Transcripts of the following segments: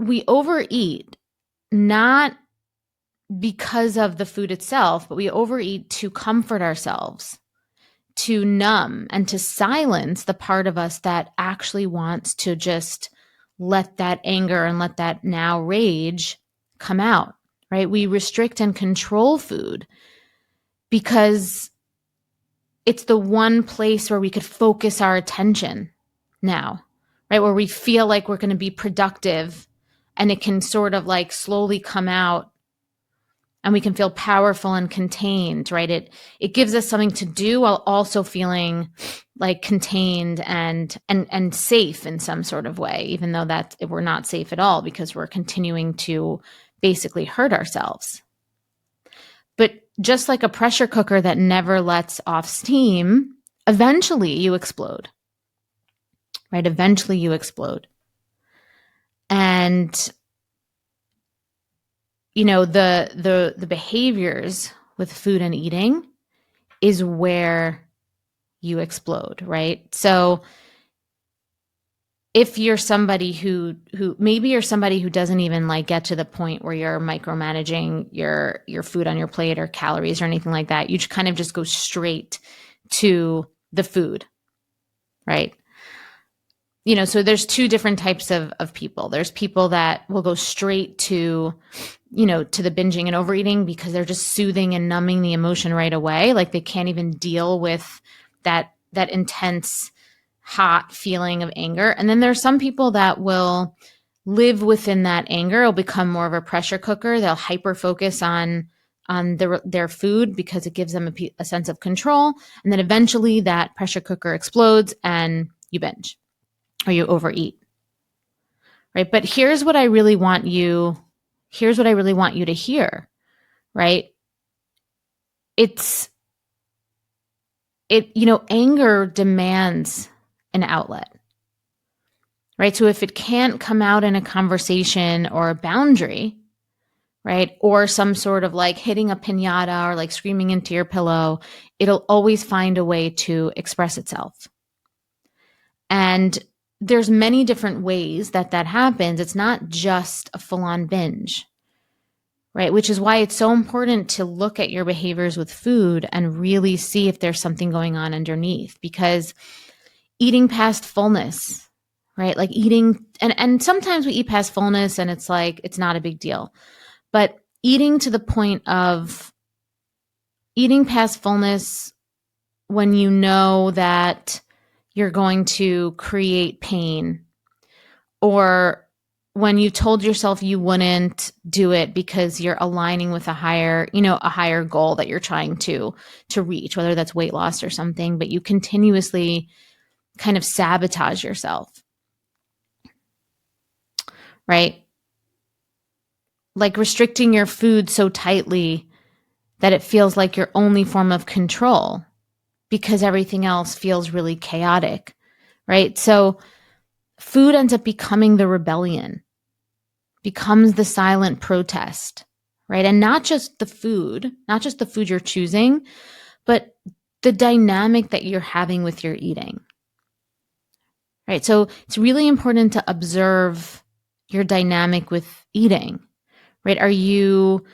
we overeat not because of the food itself, but we overeat to comfort ourselves, to numb and to silence the part of us that actually wants to just let that anger and let that now rage come out, right? We restrict and control food because it's the one place where we could focus our attention now, right? Where we feel like we're going to be productive and it can sort of like slowly come out and we can feel powerful and contained, right? It gives us something to do while also feeling like contained and safe in some sort of way, even though that we're not safe at all because we're continuing to basically hurt ourselves. But just like a pressure cooker that never lets off steam, eventually you explode, right? Eventually you explode. And you know, the behaviors with food and eating is where you explode, right? So if you're somebody who maybe you're somebody who doesn't even like get to the point where you're micromanaging your food on your plate or calories or anything like that, you kind of just go straight to the food, right? You know, so there's two different types of people. There's people that will go straight to, you know, to the binging and overeating because they're just soothing and numbing the emotion right away. Like they can't even deal with that intense, hot feeling of anger. And then there's some people that will live within that anger. It'll become more of a pressure cooker. They'll hyper focus on their food because it gives them a sense of control. And then eventually that pressure cooker explodes and you binge or you overeat, right? But here's what I really want you to hear, right? Anger demands an outlet, right? So if it can't come out in a conversation or a boundary, right? Or some sort of like hitting a piñata or like screaming into your pillow, it'll always find a way to express itself. And there's many different ways that happens. It's not just a full-on binge, right? Which is why it's so important to look at your behaviors with food and really see if there's something going on underneath, because eating past fullness, right? Like eating, and sometimes we eat past fullness and it's like, it's not a big deal, but eating to the point of eating past fullness when you know that you're going to create pain, or when you told yourself you wouldn't do it because you're aligning with a higher goal that you're trying to reach, whether that's weight loss or something, but you continuously kind of sabotage yourself, right? Like restricting your food so tightly that it feels like your only form of control because everything else feels really chaotic, right? So food ends up becoming the rebellion, becomes the silent protest, right? And not just the food you're choosing, but the dynamic that you're having with your eating, right? So it's really important to observe your dynamic with eating, right? Are you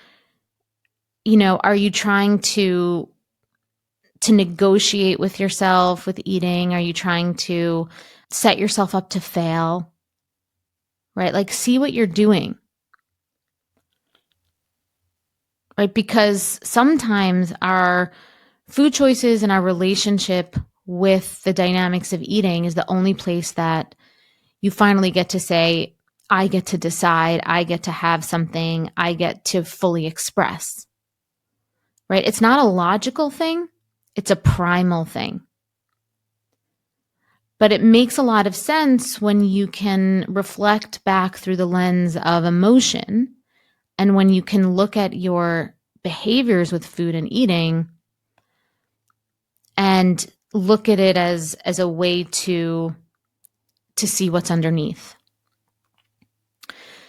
trying to negotiate with yourself with eating? Are you trying to set yourself up to fail, right? Like see what you're doing, right? Because sometimes our food choices and our relationship with the dynamics of eating is the only place that you finally get to say, I get to decide, I get to have something, I get to fully express, right? It's not a logical thing. It's a primal thing. But it makes a lot of sense when you can reflect back through the lens of emotion, and when you can look at your behaviors with food and eating and look at it as a way to see what's underneath.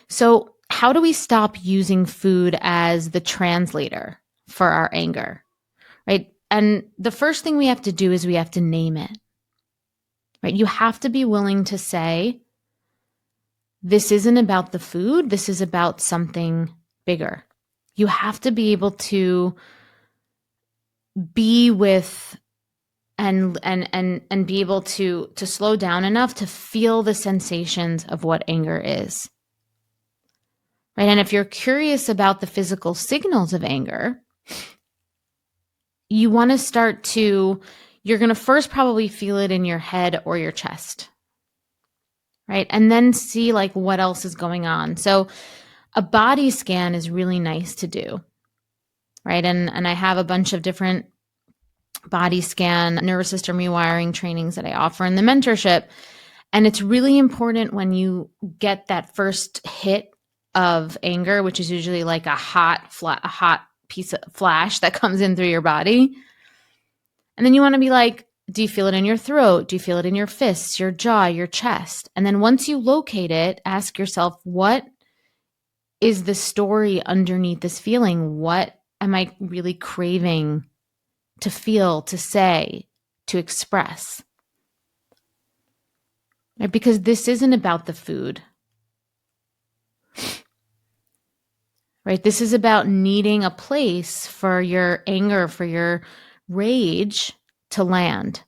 So how do we stop using food as the translator for our anger, right? And the first thing we have to do is we have to name it, right? You have to be willing to say, this isn't about the food. This is about something bigger. You have to be able to be with and be able to slow down enough to feel the sensations of what anger is. Right? And if you're curious about the physical signals of anger, you want to start to, you're going to first probably feel it in your head or your chest. Right? And then see like what else is going on. So a body scan is really nice to do. Right? And I have a bunch of different body scan, nervous system rewiring trainings that I offer in the mentorship. And it's really important when you get that first hit of anger, which is usually like a hot piece of flash that comes in through your body. And then you want to be like, do you feel it in your throat? Do you feel it in your fists, your jaw, your chest? And then once you locate it, ask yourself, what is the story underneath this feeling? What am I really craving to feel, to say, to express? Right? Because this isn't about the food. Right? This is about needing a place for your anger, for your rage to land.